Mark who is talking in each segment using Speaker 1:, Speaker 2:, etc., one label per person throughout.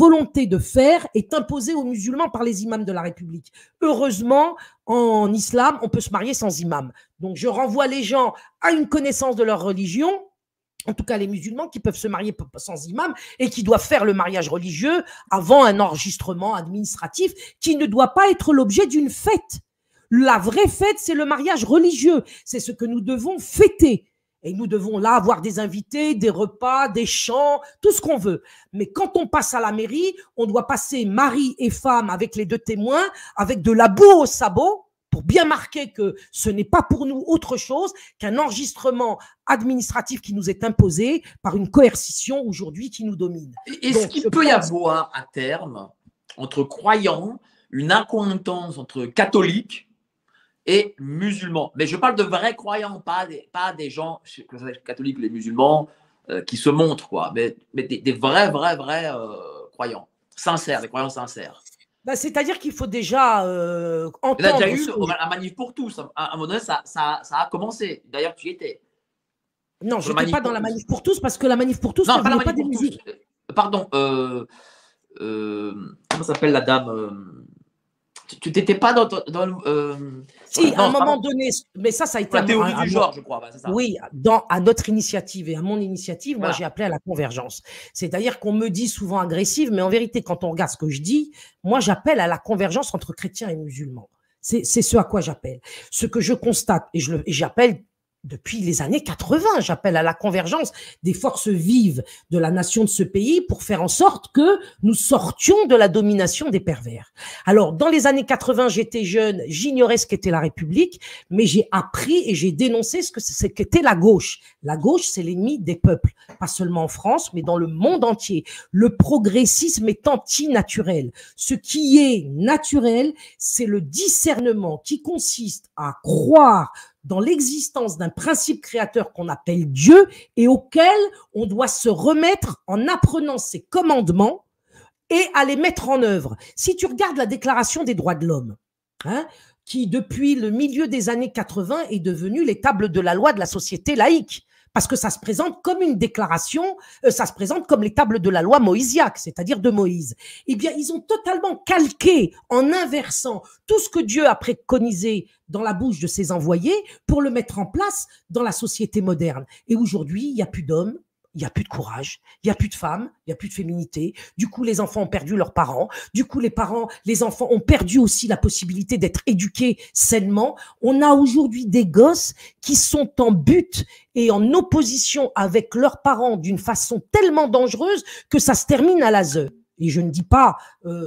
Speaker 1: volonté de faire est imposée aux musulmans par les imams de la République. Heureusement, en islam, on peut se marier sans imam. Donc, je renvoie les gens à une connaissance de leur religion, en tout cas les musulmans qui peuvent se marier sans imam et qui doivent faire le mariage religieux avant un enregistrement administratif qui ne doit pas être l'objet d'une fête. La vraie fête, c'est le mariage religieux. C'est ce que nous devons fêter. Et nous devons là avoir des invités, des repas, des chants, tout ce qu'on veut. Mais quand on passe à la mairie, on doit passer mari et femme avec les deux témoins, avec de la boue au sabot, pour bien marquer que ce n'est pas pour nous autre chose qu'un enregistrement administratif qui nous est imposé par une coercition aujourd'hui qui nous domine.
Speaker 2: Est-ce qu'il peut y avoir à terme, entre croyants, une accointance entre catholiques et musulmans? Mais je parle de vrais croyants, pas des gens, que ce soit les catholiques ou les musulmans, qui se montrent, quoi, mais des vrais croyants, sincères, des croyants sincères.
Speaker 1: Ben, c'est-à-dire qu'il faut déjà entendre…
Speaker 2: Il y a déjà eu la manif pour tous. À un moment donné, ça a commencé. D'ailleurs, tu y étais.
Speaker 1: Non, je n'étais pas dans la manif pour tous parce que la manif pour tous,
Speaker 2: non,
Speaker 1: pas des musulmans.
Speaker 2: Pardon. Comment s'appelle la dame tu n'étais pas dans
Speaker 1: si, à un moment donné, mais ça a été…
Speaker 2: La théorie du genre, je crois. C'est ça.
Speaker 1: Oui, à notre initiative et à mon initiative, voilà. Moi, j'ai appelé à la convergence. C'est-à-dire qu'on me dit souvent agressive, mais en vérité, quand on regarde ce que je dis, moi, j'appelle à la convergence entre chrétiens et musulmans. C'est ce à quoi j'appelle. Ce que je constate, et j'appelle depuis les années 80, j'appelle à la convergence des forces vives de la nation de ce pays pour faire en sorte que nous sortions de la domination des pervers. Alors, dans les années 80, j'étais jeune, j'ignorais ce qu'était la République, mais j'ai appris et j'ai dénoncé ce qu'était la gauche. La gauche, c'est l'ennemi des peuples, pas seulement en France, mais dans le monde entier. Le progressisme est antinaturel. Ce qui est naturel, c'est le discernement qui consiste à croire dans l'existence d'un principe créateur qu'on appelle Dieu et auquel on doit se remettre en apprenant ses commandements et à les mettre en œuvre. Si tu regardes la Déclaration des droits de l'homme, qui depuis le milieu des années 80 est devenue les tables de la loi de la société laïque, parce que ça se présente comme une déclaration, ça se présente comme les tables de la loi moïsiaque, c'est-à-dire de Moïse. Eh bien, ils ont totalement calqué, en inversant tout ce que Dieu a préconisé dans la bouche de ses envoyés pour le mettre en place dans la société moderne. Et aujourd'hui, il n'y a plus d'hommes, il n'y a plus de courage, il n'y a plus de femmes, il n'y a plus de féminité. Du coup, les enfants ont perdu leurs parents. Du coup, les enfants ont perdu aussi la possibilité d'être éduqués sainement. On a aujourd'hui des gosses qui sont en butte et en opposition avec leurs parents d'une façon tellement dangereuse que ça se termine à l'ASE. Et je ne dis pas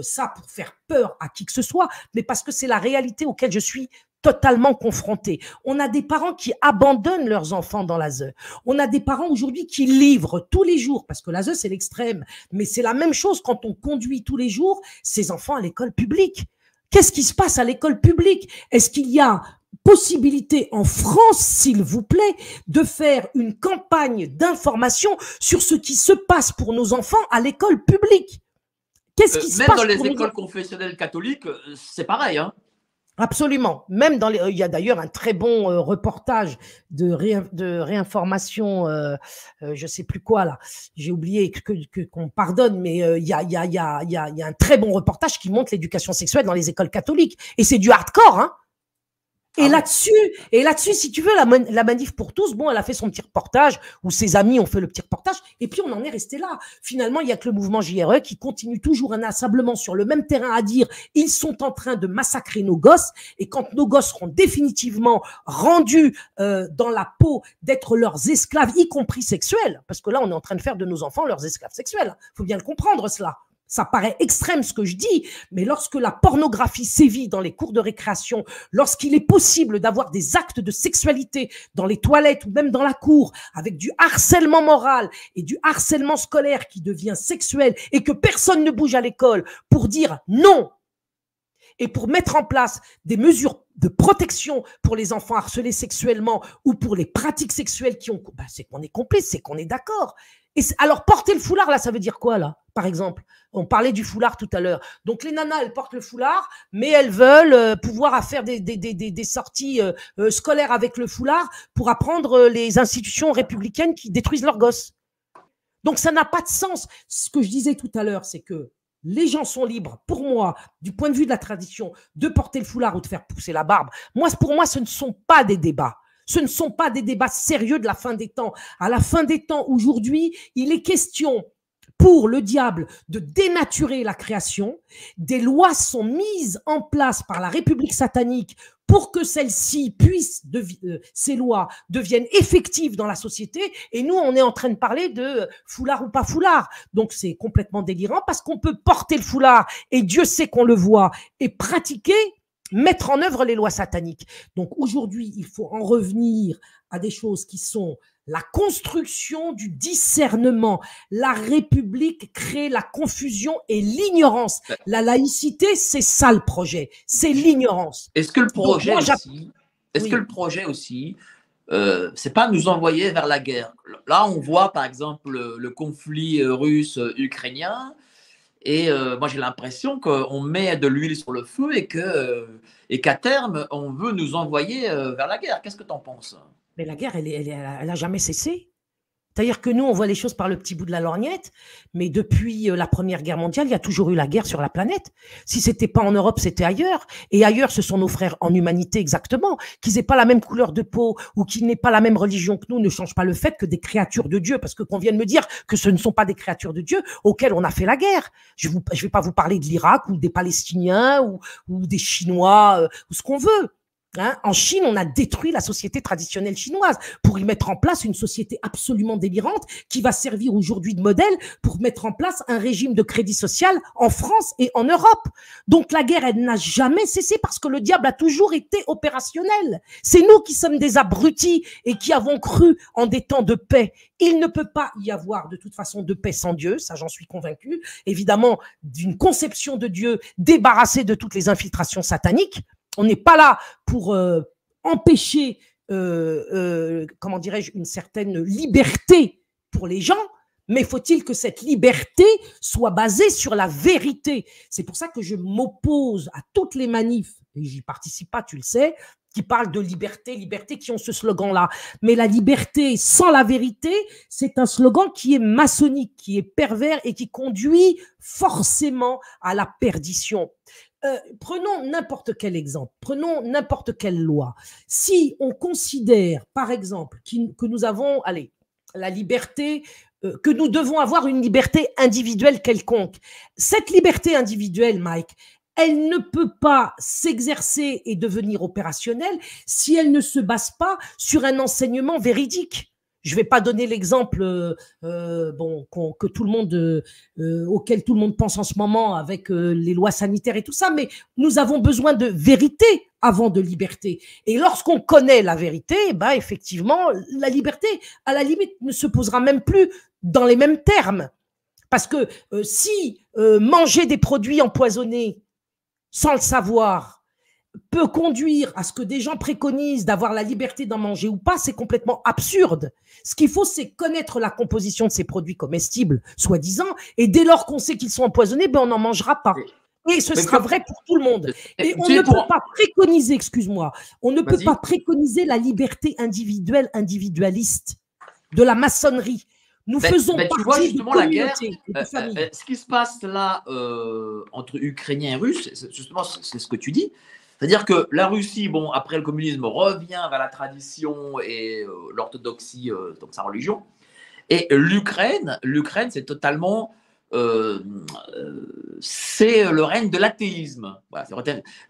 Speaker 1: ça pour faire peur à qui que ce soit, mais parce que c'est la réalité auquel je suis totalement confrontés. On a des parents qui abandonnent leurs enfants dans l'ASE. On a des parents aujourd'hui qui livrent tous les jours, parce que l'ASE, c'est l'extrême, mais c'est la même chose quand on conduit tous les jours ses enfants à l'école publique. Qu'est-ce qui se passe à l'école publique? Est-ce qu'il y a possibilité en France, s'il vous plaît, de faire une campagne d'information sur ce qui se passe pour nos enfants à l'école publique? Qu'est-ce qui se passe
Speaker 2: même dans les écoles confessionnelles catholiques, c'est pareil, hein?
Speaker 1: Absolument. Même il y a d'ailleurs un très bon reportage de réinformation, je sais plus quoi là. J'ai oublié qu'on pardonne, mais il y a un très bon reportage qui montre l'éducation sexuelle dans les écoles catholiques. Et c'est du hardcore, hein. Et là-dessus, si tu veux, la manif pour tous, bon, elle a fait son petit reportage, ou ses amis ont fait le petit reportage, et puis on en est resté là. Finalement, il y a que le mouvement JRE qui continue toujours inlassablement sur le même terrain à dire ils sont en train de massacrer nos gosses, et quand nos gosses seront définitivement rendus dans la peau d'être leurs esclaves, y compris sexuels, parce que là, on est en train de faire de nos enfants leurs esclaves sexuels. Faut bien le comprendre, cela. Ça paraît extrême ce que je dis, mais lorsque la pornographie sévit dans les cours de récréation, lorsqu'il est possible d'avoir des actes de sexualité dans les toilettes ou même dans la cour, avec du harcèlement moral et du harcèlement scolaire qui devient sexuel et que personne ne bouge à l'école pour dire non et pour mettre en place des mesures de protection pour les enfants harcelés sexuellement ou pour les pratiques sexuelles qui ont… Ben, c'est qu'on est complice, c'est qu'on est d'accord. Alors, porter le foulard, là, ça veut dire quoi, là, par exemple? On parlait du foulard tout à l'heure. Donc, les nanas, elles portent le foulard, mais elles veulent pouvoir faire des sorties scolaires avec le foulard pour apprendre les institutions républicaines qui détruisent leurs gosses. Donc, ça n'a pas de sens. Ce que je disais tout à l'heure, c'est que les gens sont libres, pour moi, du point de vue de la tradition, de porter le foulard ou de faire pousser la barbe. Pour moi, ce ne sont pas des débats. Ce ne sont pas des débats sérieux de la fin des temps. À la fin des temps, aujourd'hui, il est question pour le diable de dénaturer la création. Des lois sont mises en place par la République satanique pour que celles-ci puissent, ces lois deviennent effectives dans la société. Et nous, on est en train de parler de foulard ou pas foulard. Donc, c'est complètement délirant parce qu'on peut porter le foulard, et Dieu sait qu'on le voit, et pratiquer, mettre en œuvre les lois sataniques. Donc, aujourd'hui, il faut en revenir à des choses qui sont la construction du discernement. La République crée la confusion et l'ignorance. La laïcité, c'est ça le projet, c'est l'ignorance.
Speaker 2: Est-ce que le projet aussi, que le projet aussi, c'est pas nous envoyer vers la guerre? Là, on voit par exemple le conflit russe-ukrainien, et moi j'ai l'impression qu'on met de l'huile sur le feu et qu'à terme, on veut nous envoyer vers la guerre. Qu'est-ce que tu en penses?
Speaker 1: Mais la guerre, elle n'a jamais cessé. C'est-à-dire que nous, on voit les choses par le petit bout de la lorgnette, mais depuis la Première Guerre mondiale, il y a toujours eu la guerre sur la planète. Si ce n'était pas en Europe, c'était ailleurs. Et ailleurs, ce sont nos frères en humanité exactement. Qu'ils n'aient pas la même couleur de peau ou qu'ils n'aient pas la même religion que nous ne change pas le fait que des créatures de Dieu, parce que qu'on vient de me dire que ce ne sont pas des créatures de Dieu auxquelles on a fait la guerre. Je ne vais pas vous parler de l'Irak ou des Palestiniens ou des Chinois ou ce qu'on veut. Hein, en Chine, on a détruit la société traditionnelle chinoise pour y mettre en place une société absolument délirante qui va servir aujourd'hui de modèle pour mettre en place un régime de crédit social en France et en Europe. Donc la guerre, elle n'a jamais cessé parce que le diable a toujours été opérationnel. C'est nous qui sommes des abrutis et qui avons cru en des temps de paix. Il ne peut pas y avoir de toute façon de paix sans Dieu, ça j'en suis convaincu. Évidemment, d'une conception de Dieu débarrassée de toutes les infiltrations sataniques. On n'est pas là pour empêcher, comment dirais-je, une certaine liberté pour les gens, mais faut-il que cette liberté soit basée sur la vérité. C'est pour ça que je m'oppose à toutes les manifs, et j'y participe pas, tu le sais, qui parlent de liberté, liberté, qui ont ce slogan-là. Mais la liberté sans la vérité, c'est un slogan qui est maçonnique, qui est pervers et qui conduit forcément à la perdition. Prenons n'importe quel exemple, prenons n'importe quelle loi. Si on considère, par exemple, que nous avons, allez, la liberté, que nous devons avoir une liberté individuelle quelconque, cette liberté individuelle, Mike, elle ne peut pas s'exercer et devenir opérationnelle si elle ne se base pas sur un enseignement véridique. Je ne vais pas donner l'exemple que tout le monde, auquel tout le monde pense en ce moment avec les lois sanitaires et tout ça, mais nous avons besoin de vérité avant de liberté. Et lorsqu'on connaît la vérité, bah, effectivement, la liberté, à la limite, ne se posera même plus dans les mêmes termes. Parce que si manger des produits empoisonnés sans le savoir peut conduire à ce que des gens préconisent d'avoir la liberté d'en manger ou pas, c'est complètement absurde. Ce qu'il faut, c'est connaître la composition de ces produits comestibles, soi-disant, et dès lors qu'on sait qu'ils sont empoisonnés, ben on n'en mangera pas. Et ce sera vrai pour tout le monde. Et on ne peut pas préconiser, excuse-moi, on ne peut pas préconiser la liberté individuelle, individualiste de la maçonnerie. Nous faisons partie,
Speaker 2: tu vois justement la guerre, ce qui se passe là entre Ukrainiens et Russes, justement, c'est ce que tu dis. C'est-à-dire que la Russie, bon, après le communisme, revient vers la tradition et l'orthodoxie, donc sa religion. Et l'Ukraine, c'est totalement, c'est le règne de l'athéisme. Voilà,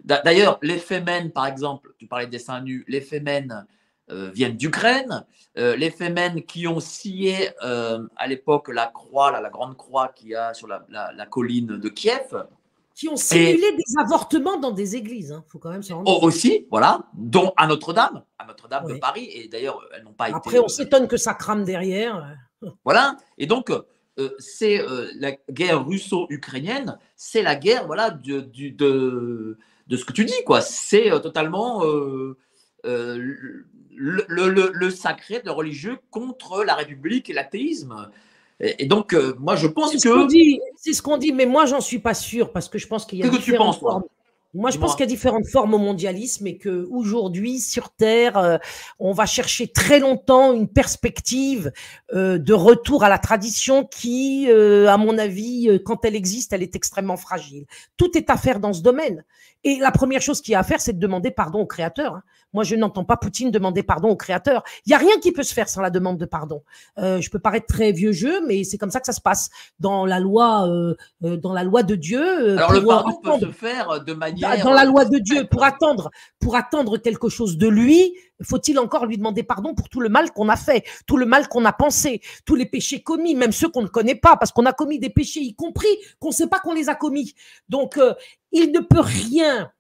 Speaker 2: d'ailleurs, les Femen, par exemple, tu parlais des seins nus, les Femen viennent d'Ukraine. Les Femen qui ont scié à l'époque la croix, la grande croix qu'il y a sur la colline de Kiev.
Speaker 1: Qui ont simulé des avortements dans des églises, hein. Faut quand même se rendre compte.
Speaker 2: Aussi, voilà, dont à Notre-Dame de Paris, et d'ailleurs, elles n'ont pas été...
Speaker 1: Après, on s'étonne que ça crame derrière.
Speaker 2: Voilà, et donc, c'est la guerre russo-ukrainienne, c'est la guerre, voilà, de ce que tu dis, quoi. C'est totalement le sacré, le religieux contre la République et l'athéisme. Et donc, moi, je pense
Speaker 1: c'est ce qu'on dit, mais moi, j'en suis pas sûr parce que je pense qu'il y a.
Speaker 2: Qu'est-ce que tu penses, toi ?
Speaker 1: Moi, je pense qu'il y a différentes formes au mondialisme et qu'aujourd'hui, sur Terre, on va chercher très longtemps une perspective de retour à la tradition qui, à mon avis, quand elle existe, elle est extrêmement fragile. Tout est à faire dans ce domaine. Et la première chose qu'il y a à faire, c'est de demander pardon au Créateur. Hein. Moi, je n'entends pas Poutine demander pardon au Créateur. Il n'y a rien qui peut se faire sans la demande de pardon. Je peux paraître très vieux jeu, mais c'est comme ça que ça se passe dans la loi de Dieu.
Speaker 2: Alors, le pardon peut se faire de manière…
Speaker 1: Dans la loi de Dieu, pour attendre quelque chose de lui, faut-il encore lui demander pardon pour tout le mal qu'on a fait, tout le mal qu'on a pensé, tous les péchés commis, même ceux qu'on ne connaît pas, parce qu'on a commis des péchés, y compris qu'on ne sait pas qu'on les a commis. Donc, il ne peut rien.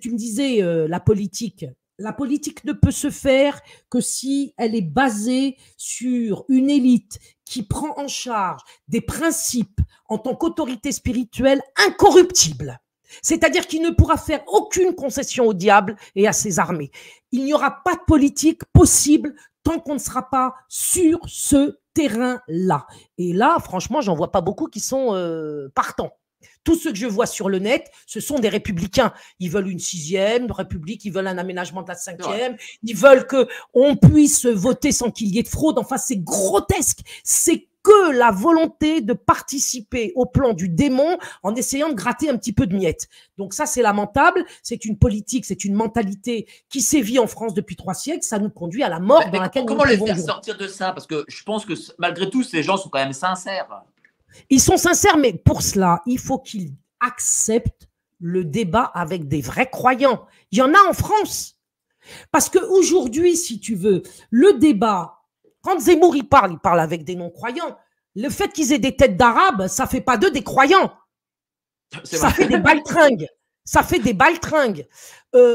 Speaker 1: Tu me disais, la politique ne peut se faire que si elle est basée sur une élite qui prend en charge des principes en tant qu'autorité spirituelle incorruptible. C'est-à-dire qu'il ne pourra faire aucune concession au diable et à ses armées. Il n'y aura pas de politique possible tant qu'on ne sera pas sur ce terrain-là. Et là, franchement, j'en vois pas beaucoup qui sont partants. Tous ceux que je vois sur le net, ce sont des républicains. Ils veulent une 6e république, ils veulent un aménagement de la 5e, ils veulent qu'on puisse voter sans qu'il y ait de fraude. Enfin, c'est grotesque. C'est que la volonté de participer au plan du démon en essayant de gratter un petit peu de miettes. Donc ça, c'est lamentable. C'est une politique, c'est une mentalité qui sévit en France depuis 3 siècles. Ça nous conduit à la mort dans laquelle
Speaker 2: nous. Comment les faire sortir de ça? Parce que je pense que malgré tout, ces gens sont quand même sincères.
Speaker 1: Ils sont sincères, mais pour cela, il faut qu'ils acceptent le débat avec des vrais croyants. Il y en a en France. Parce qu'aujourd'hui, si tu veux, le débat, quand Zemmour il parle avec des non-croyants. Le fait qu'ils aient des têtes d'arabes, ça fait pas d'eux des croyants. Ça fait des baltringues. Ça fait des baltringues.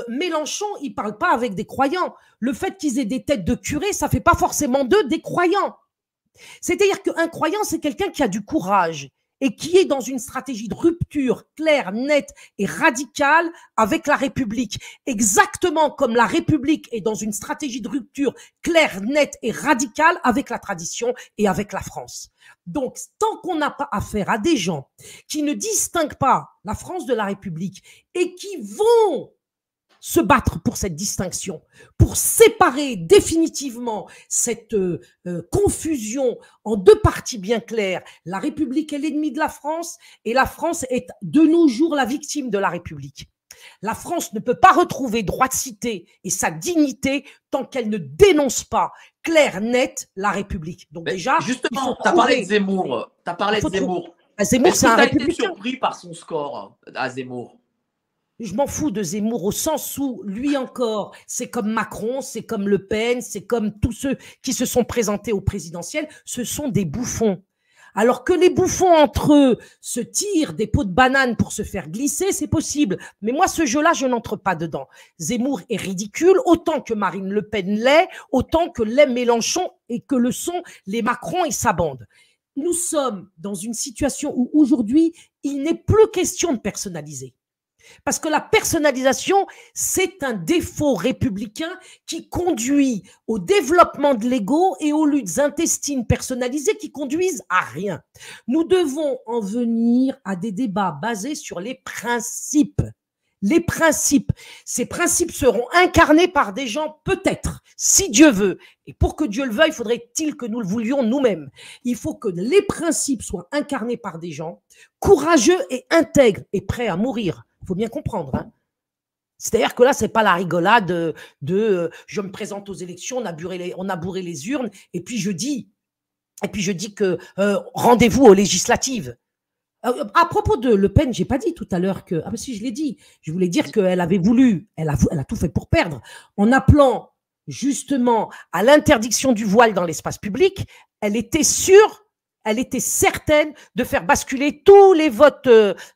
Speaker 1: Mélenchon, il parle pas avec des croyants. Le fait qu'ils aient des têtes de curés, ça fait pas forcément d'eux des croyants. C'est-à-dire qu'un croyant, c'est quelqu'un qui a du courage et qui est dans une stratégie de rupture claire, nette et radicale avec la République. Exactement comme la République est dans une stratégie de rupture claire, nette et radicale avec la tradition et avec la France. Donc, tant qu'on n'a pas affaire à des gens qui ne distinguent pas la France de la République et qui vont se battre pour cette distinction, pour séparer définitivement cette confusion en 2 parties bien claires. La République est l'ennemi de la France et la France est de nos jours la victime de la République. La France ne peut pas retrouver droit de cité et sa dignité tant qu'elle ne dénonce pas clair, net la République. Donc déjà,
Speaker 2: justement, tu as parlé de Zemmour. Tu as parlé de Zemmour.
Speaker 1: Zemmour, c'est un républicain.
Speaker 2: Tu as été surpris par son score à Zemmour?
Speaker 1: Je m'en fous de Zemmour au sens où, lui encore, c'est comme Macron, c'est comme Le Pen, c'est comme tous ceux qui se sont présentés au présidentiel, ce sont des bouffons. Alors que les bouffons entre eux se tirent des pots de banane pour se faire glisser, c'est possible. Mais moi, ce jeu-là, je n'entre pas dedans. Zemmour est ridicule, autant que Marine Le Pen l'est, autant que l'est Mélenchon et que le sont les Macron et sa bande. Nous sommes dans une situation où aujourd'hui, il n'est plus question de personnaliser. Parce que la personnalisation, c'est un défaut républicain qui conduit au développement de l'ego et aux luttes intestines personnalisées qui conduisent à rien. Nous devons en venir à des débats basés sur les principes. Les principes. Ces principes seront incarnés par des gens, peut-être, si Dieu veut. Et pour que Dieu le veuille, faudrait-il que nous le voulions nous-mêmes. Il faut que les principes soient incarnés par des gens courageux et intègres et prêts à mourir. Il faut bien comprendre. Hein. C'est-à-dire que là, ce n'est pas la rigolade de je me présente aux élections, on a bourré les urnes, et puis je dis que rendez-vous aux législatives. À propos de Le Pen, je n'ai pas dit tout à l'heure que… Ah ben si, je l'ai dit. Je voulais dire qu'elle avait voulu, elle a tout fait pour perdre, en appelant justement à l'interdiction du voile dans l'espace public. Elle était certaine de faire basculer tous les votes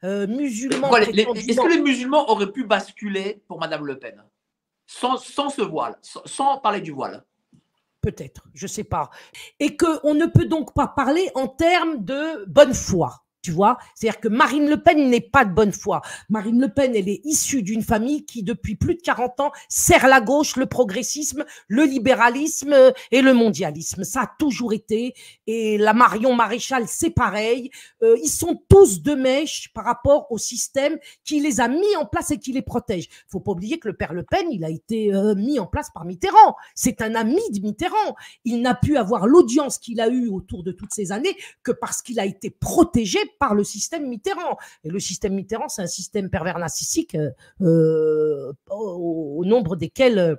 Speaker 1: musulmans.
Speaker 2: Est-ce que les musulmans auraient pu basculer pour Madame Le Pen sans ce voile, sans parler du voile?
Speaker 1: Peut-être, je ne sais pas. Et qu'on ne peut donc pas parler en termes de bonne foi. Tu vois, c'est-à-dire que Marine Le Pen n'est pas de bonne foi. Marine Le Pen, elle est issue d'une famille qui, depuis plus de 40 ans, sert la gauche, le progressisme, le libéralisme et le mondialisme. Ça a toujours été. Et la Marion Maréchal, c'est pareil. Ils sont tous de mèche par rapport au système qui les a mis en place et qui les protège. Il ne faut pas oublier que le père Le Pen, il a été mis en place par Mitterrand. C'est un ami de Mitterrand. Il n'a pu avoir l'audience qu'il a eue autour de toutes ces années que parce qu'il a été protégé par le système Mitterrand. Et le système Mitterrand, c'est un système pervers narcissique au nombre desquels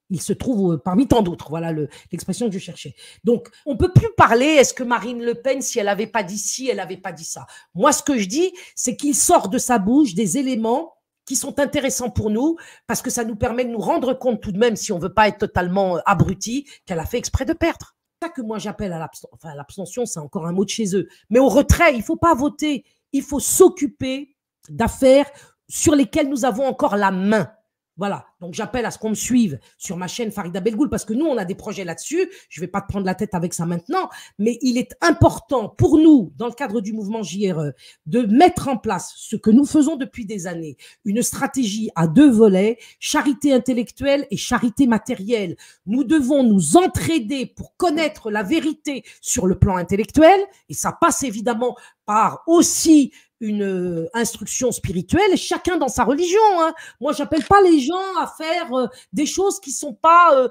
Speaker 1: il se trouve parmi tant d'autres. Voilà l'expression que je cherchais. Donc, on ne peut plus parler, est-ce que Marine Le Pen, si elle n'avait pas dit ci, elle n'avait pas dit ça. Moi, ce que je dis, c'est qu'il sort de sa bouche des éléments qui sont intéressants pour nous, parce que ça nous permet de nous rendre compte tout de même, si on ne veut pas être totalement abruti, qu'elle a fait exprès de perdre. C'est ça que moi j'appelle à l'abstention. Enfin, l'abstention, c'est encore un mot de chez eux. Mais au retrait, il ne faut pas voter. Il faut s'occuper d'affaires sur lesquelles nous avons encore la main. Voilà, donc j'appelle à ce qu'on me suive sur ma chaîne Farida Belgoul, parce que nous, on a des projets là-dessus. Je ne vais pas te prendre la tête avec ça maintenant, mais il est important pour nous, dans le cadre du mouvement JRE, de mettre en place ce que nous faisons depuis des années, une stratégie à 2 volets, charité intellectuelle et charité matérielle. Nous devons nous entraider pour connaître la vérité sur le plan intellectuel, et ça passe évidemment par aussi une instruction spirituelle, chacun dans sa religion. Hein. Moi, j'appelle pas les gens à faire des choses qui sont pas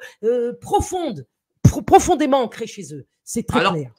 Speaker 1: profondes, profondément ancrées chez eux. C'est très clair.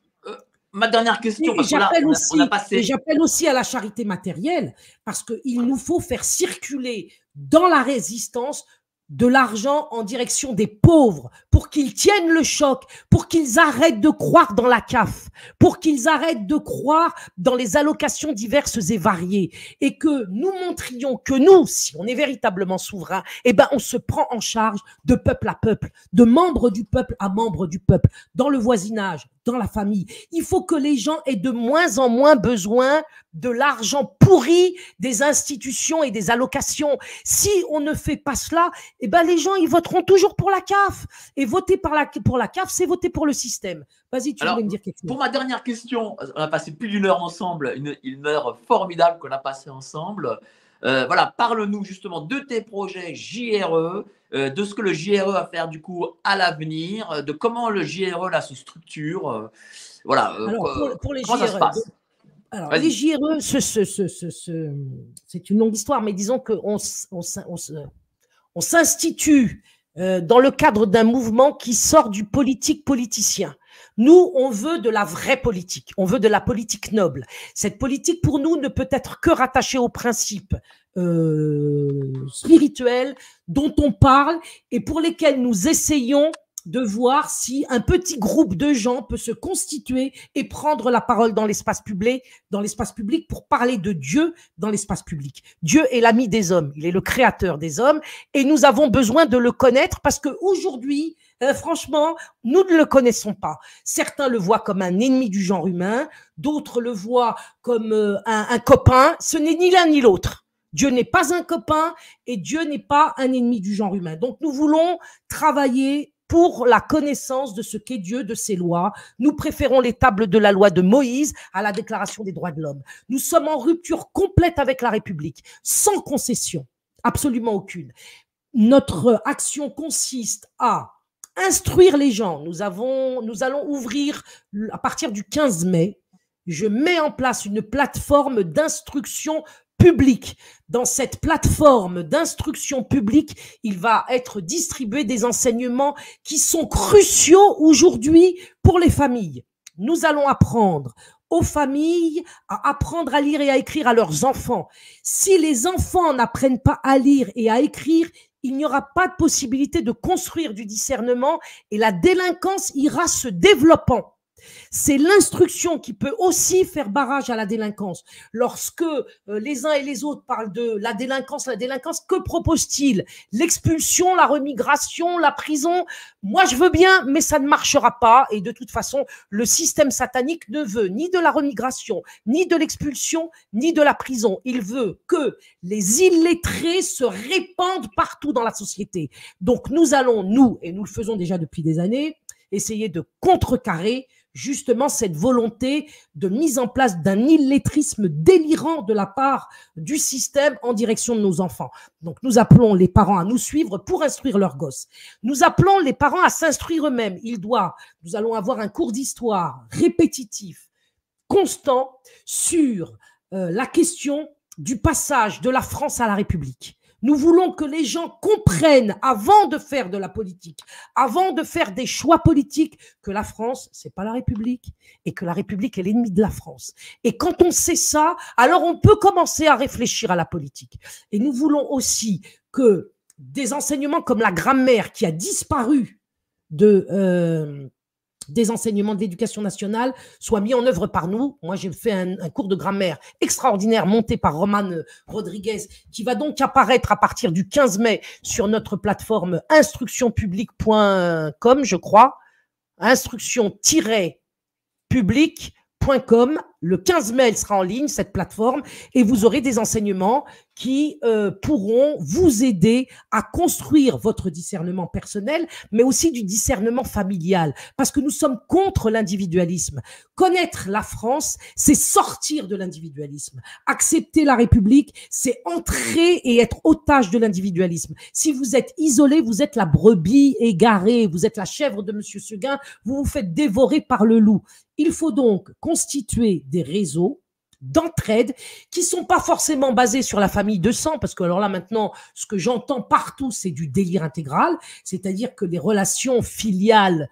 Speaker 2: Ma dernière question, parce
Speaker 1: j'appelle aussi à la charité matérielle, parce qu'il nous faut faire circuler dans la résistance de l'argent en direction des pauvres, pour qu'ils tiennent le choc, pour qu'ils arrêtent de croire dans la CAF, pour qu'ils arrêtent de croire dans les allocations diverses et variées, et que nous montrions que nous, si on est véritablement souverain, eh ben on se prend en charge de peuple à peuple, de membre du peuple à membre du peuple, dans le voisinage, dans la famille. Il faut que les gens aient de moins en moins besoin de l'argent pourri des institutions et des allocations. Si on ne fait pas cela, eh ben les gens, ils voteront toujours pour la CAF. Et voter pour la CAF, c'est voter pour le système. Vas-y, tu voulais me dire quelque chose.
Speaker 2: Pour ma dernière question, on a passé plus d'1 heure ensemble, une heure formidable qu'on a passée ensemble. Voilà, parle-nous justement de tes projets JRE, de ce que le JRE va faire du coup à l'avenir, de comment le JRE là se structure. Voilà.
Speaker 1: Alors, pour les
Speaker 2: comment
Speaker 1: JRE,
Speaker 2: ça se passe?
Speaker 1: Alors, les JRE, c'est une longue histoire, mais disons qu'on s'institue dans le cadre d'un mouvement qui sort du politique politicien. Nous, on veut de la vraie politique, on veut de la politique noble. Cette politique, pour nous, ne peut être que rattachée aux principes spirituels dont on parle et pour lesquels nous essayons de voir si un petit groupe de gens peut se constituer et prendre la parole dans l'espace public pour parler de Dieu dans l'espace public. Dieu est l'ami des hommes, il est le créateur des hommes et nous avons besoin de le connaître parce qu'aujourd'hui, franchement, nous ne le connaissons pas. Certains le voient comme un ennemi du genre humain, d'autres le voient comme un copain. Ce n'est ni l'un ni l'autre. Dieu n'est pas un copain et Dieu n'est pas un ennemi du genre humain. Donc nous voulons travailler pour la connaissance de ce qu'est Dieu, de ses lois. Nous préférons les tables de la loi de Moïse à la déclaration des droits de l'homme. Nous sommes en rupture complète avec la République, sans concession, absolument aucune. Notre action consiste à instruire les gens. Nous allons ouvrir, à partir du 15 mai, je mets en place une plateforme d'instruction public. Dans cette plateforme d'instruction publique, il va être distribué des enseignements qui sont cruciaux aujourd'hui pour les familles. Nous allons apprendre aux familles à apprendre à lire et à écrire à leurs enfants. Si les enfants n'apprennent pas à lire et à écrire, il n'y aura pas de possibilité de construire du discernement et la délinquance ira se développant. C'est l'instruction qui peut aussi faire barrage à la délinquance. Lorsque les uns et les autres parlent de la délinquance, que propose-t-il? L'expulsion, la remigration, la prison? Moi, je veux bien, mais ça ne marchera pas. Et de toute façon, le système satanique ne veut ni de la remigration, ni de l'expulsion, ni de la prison. Il veut que les illettrés se répandent partout dans la société. Donc, nous allons, nous, et nous le faisons déjà depuis des années, essayer de contrecarrer justement cette volonté de mise en place d'un illettrisme délirant de la part du système en direction de nos enfants. Donc, nous appelons les parents à nous suivre pour instruire leurs gosses. Nous appelons les parents à s'instruire eux-mêmes. Nous allons avoir un cours d'histoire répétitif, constant, sur la question du passage de la France à la République. Nous voulons que les gens comprennent, avant de faire de la politique, avant de faire des choix politiques, que la France, c'est pas la République et que la République est l'ennemi de la France. Et quand on sait ça, alors on peut commencer à réfléchir à la politique. Et nous voulons aussi que des enseignements comme la grammaire qui a disparu des enseignements de l'éducation nationale soient mis en œuvre par nous. Moi, j'ai fait un cours de grammaire extraordinaire monté par Roman Rodriguez qui va donc apparaître à partir du 15 mai sur notre plateforme instructionpublique.com, je crois. Instruction-public.com. Le 15 mai, elle sera en ligne, cette plateforme, et vous aurez des enseignements qui pourront vous aider à construire votre discernement personnel, mais aussi du discernement familial, parce que nous sommes contre l'individualisme. Connaître la France, c'est sortir de l'individualisme. Accepter la République, c'est entrer et être otage de l'individualisme. Si vous êtes isolé, vous êtes la brebis égarée, vous êtes la chèvre de Monsieur Seguin, vous vous faites dévorer par le loup. Il faut donc constituer des réseaux d'entraide qui sont pas forcément basés sur la famille de sang, parce que alors là maintenant, ce que j'entends partout, c'est du délire intégral, c'est-à-dire que les relations filiales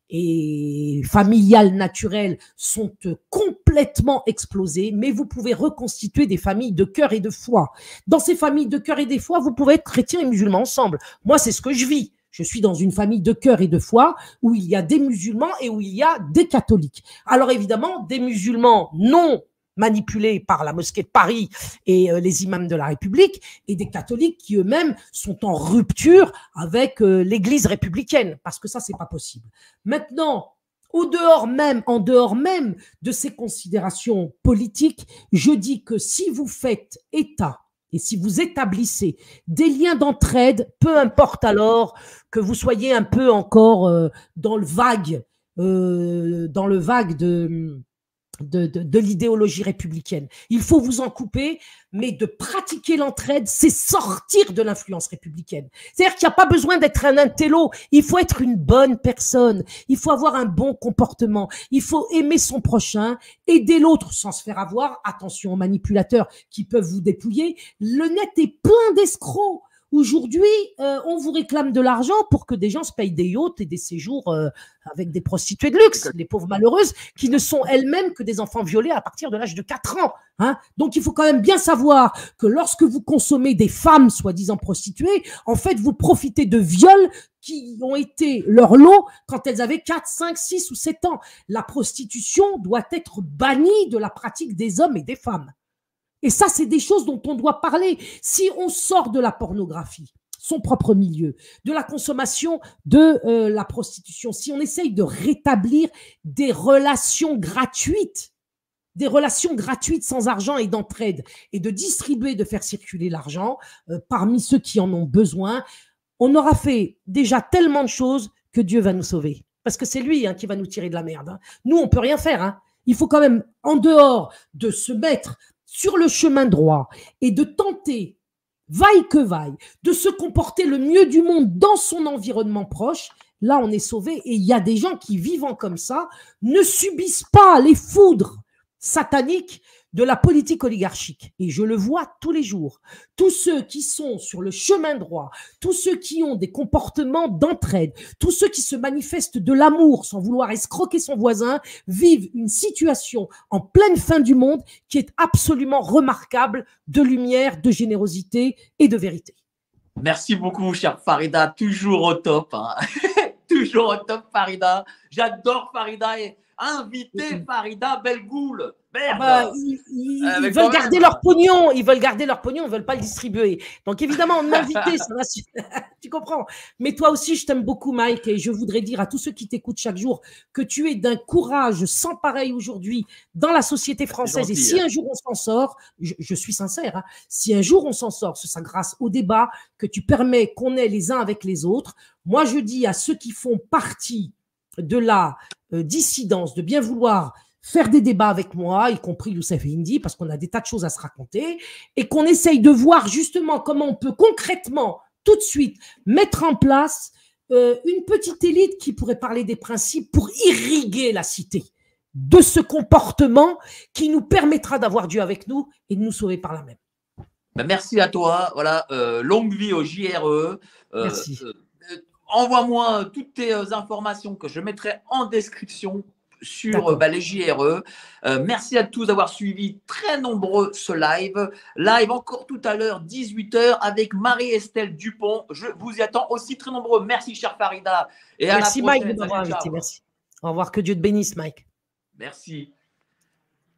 Speaker 1: et familiales naturelles sont complètement explosées, mais vous pouvez reconstituer des familles de cœur et de foi. Dans ces familles de cœur et de foi, vous pouvez être chrétiens et musulmans ensemble. Moi, c'est ce que je vis. Je suis dans une famille de cœur et de foi où il y a des musulmans et où il y a des catholiques. Alors évidemment, des musulmans non manipulés par la mosquée de Paris et les imams de la République, et des catholiques qui eux-mêmes sont en rupture avec l'église républicaine, parce que ça, c'est pas possible. Maintenant, en dehors même de ces considérations politiques, je dis que si vous faites état et si vous établissez des liens d'entraide, peu importe alors que vous soyez un peu encore dans le vague de l'idéologie républicaine. Il faut vous en couper, mais de pratiquer l'entraide, c'est sortir de l'influence républicaine. C'est-à-dire qu'il n'y a pas besoin d'être un intello, il faut être une bonne personne, il faut avoir un bon comportement, il faut aimer son prochain, aider l'autre sans se faire avoir. Attention aux manipulateurs qui peuvent vous dépouiller. Le net est plein d'escrocs. Aujourd'hui, on vous réclame de l'argent pour que des gens se payent des yachts et des séjours avec des prostituées de luxe, les pauvres malheureuses qui ne sont elles-mêmes que des enfants violés à partir de l'âge de 4 ans. Hein. Donc, il faut quand même bien savoir que lorsque vous consommez des femmes soi-disant prostituées, en fait, vous profitez de viols qui ont été leur lot quand elles avaient 4, 5, 6 ou 7 ans. La prostitution doit être bannie de la pratique des hommes et des femmes. Et ça, c'est des choses dont on doit parler. Si on sort de la pornographie, son propre milieu, de la consommation de la prostitution, si on essaye de rétablir des relations gratuites sans argent et d'entraide, et de distribuer, de faire circuler l'argent parmi ceux qui en ont besoin, on aura fait déjà tellement de choses que Dieu va nous sauver. Parce que c'est lui qui va nous tirer de la merde. Hein. Nous, on peut rien faire. Hein. Il faut quand même, en dehors de se mettre sur le chemin droit et de tenter, vaille que vaille, de se comporter le mieux du monde dans son environnement proche, là on est sauvé. Et il y a des gens qui, vivant comme ça, ne subissent pas les foudres sataniques de la politique oligarchique. Et je le vois tous les jours. Tous ceux qui sont sur le chemin droit, tous ceux qui ont des comportements d'entraide, tous ceux qui se manifestent de l'amour sans vouloir escroquer son voisin, vivent une situation en pleine fin du monde qui est absolument remarquable de lumière, de générosité et de vérité.
Speaker 2: Merci beaucoup, chère Farida. Toujours au top. Hein. Toujours au top, Farida. J'adore Farida. Et inviter Farida Belgoul. Merde.
Speaker 1: Ils veulent garder leur pognon, ils ne veulent pas le distribuer. Donc évidemment, m'inviter, ça va. Tu comprends. Mais toi aussi, je t'aime beaucoup, Mike, et je voudrais dire à tous ceux qui t'écoutent chaque jour que tu es d'un courage sans pareil aujourd'hui dans la société française. Gentil, et si un jour on s'en sort, je suis sincère, hein, si un jour on s'en sort, ce sera grâce au débat que tu permets qu'on ait les uns avec les autres. Moi, je dis à ceux qui font partie de la dissidence, de bien vouloir faire des débats avec moi, y compris Youssef Indy, parce qu'on a des tas de choses à se raconter, et qu'on essaye de voir justement comment on peut concrètement, tout de suite, mettre en place une petite élite qui pourrait parler des principes pour irriguer la cité de ce comportement qui nous permettra d'avoir Dieu avec nous et de nous sauver par la même.
Speaker 2: Ben, merci à toi. Voilà, longue vie au JRE.
Speaker 1: Merci.
Speaker 2: Envoie-moi toutes tes informations que je mettrai en description sur les JRE. Merci à tous d'avoir suivi très nombreux ce live. Live encore tout à l'heure, 18 h, avec Marie-Estelle Dupont. Je vous y attends aussi très nombreux. Merci, cher Farida. Et
Speaker 1: merci,
Speaker 2: à la prochaine.
Speaker 1: Mike, de m'avoir invité. Merci. Au revoir. Que Dieu te bénisse, Mike.
Speaker 2: Merci.